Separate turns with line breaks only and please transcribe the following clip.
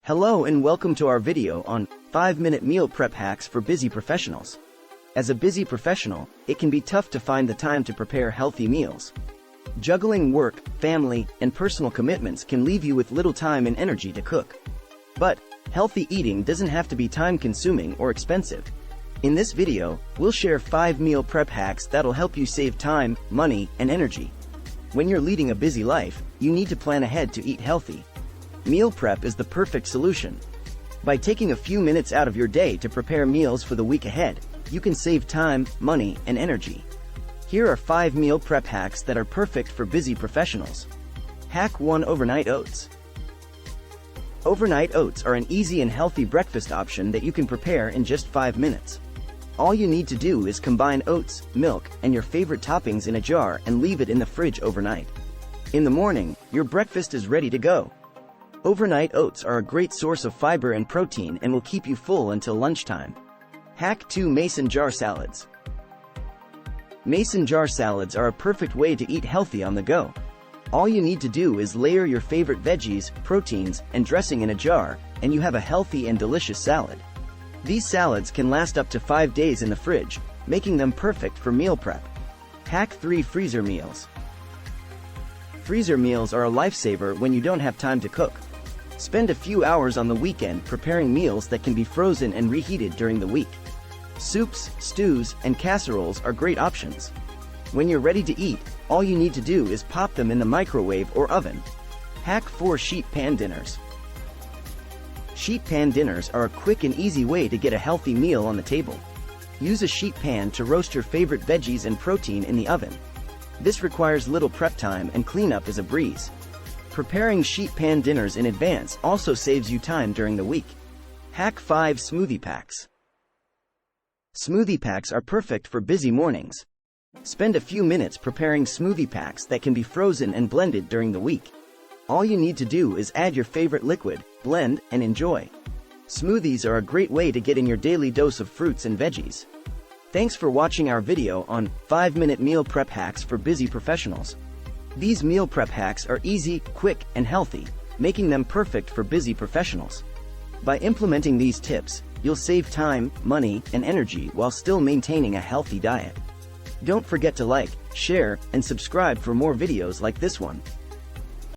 Hello and welcome to our video on 5-minute meal prep hacks for busy professionals. As a busy professional, it can be tough to find the time to prepare healthy meals. Juggling work, family, and personal commitments can leave you with little time and energy to cook. But healthy eating doesn't have to be time-consuming or expensive. In this video, we'll share 5 meal prep hacks that'll help you save time, money, and energy. When you're leading a busy life, you need to plan ahead to eat healthy. Meal prep is the perfect solution. By taking a few minutes out of your day to prepare meals for the week ahead, you can save time, money, and energy. Here are 5 meal prep hacks that are perfect for busy professionals. Hack 1: Overnight Oats. Overnight oats are an easy and healthy breakfast option that you can prepare in just 5 minutes. All you need to do is combine oats, milk, and your favorite toppings in a jar and leave it in the fridge overnight. In the morning, your breakfast is ready to go. Overnight oats are a great source of fiber and protein and will keep you full until lunchtime. Hack 2: Mason jar salads. Mason jar salads are a perfect way to eat healthy on the go. All you need to do is layer your favorite veggies, proteins, and dressing in a jar, and you have a healthy and delicious salad. These salads can last up to 5 days in the fridge, making them perfect for meal prep. Hack 3: Freezer meals. Freezer meals are a lifesaver when you don't have time to cook. Spend a few hours on the weekend preparing meals that can be frozen and reheated during the week. Soups, stews, and casseroles are great options. When you're ready to eat, all you need to do is pop them in the microwave or oven. Hack 4: Sheet pan dinners. Sheet pan dinners are a quick and easy way to get a healthy meal on the table. Use a sheet pan to roast your favorite veggies and protein in the oven. This requires little prep time and cleanup is a breeze. Preparing sheet pan dinners in advance also saves you time during the week. Hack 5: Smoothie packs. Smoothie packs are perfect for busy mornings. Spend a few minutes preparing smoothie packs that can be frozen and blended during the week. All you need to do is add your favorite liquid, blend, and enjoy. Smoothies are a great way to get in your daily dose of fruits and veggies. Thanks for watching our video on 5-minute meal prep hacks for busy professionals. These meal prep hacks are easy, quick, and healthy, making them perfect for busy professionals. By implementing these tips, you'll save time, money, and energy while still maintaining a healthy diet. Don't forget to like, share, and subscribe for more videos like this one.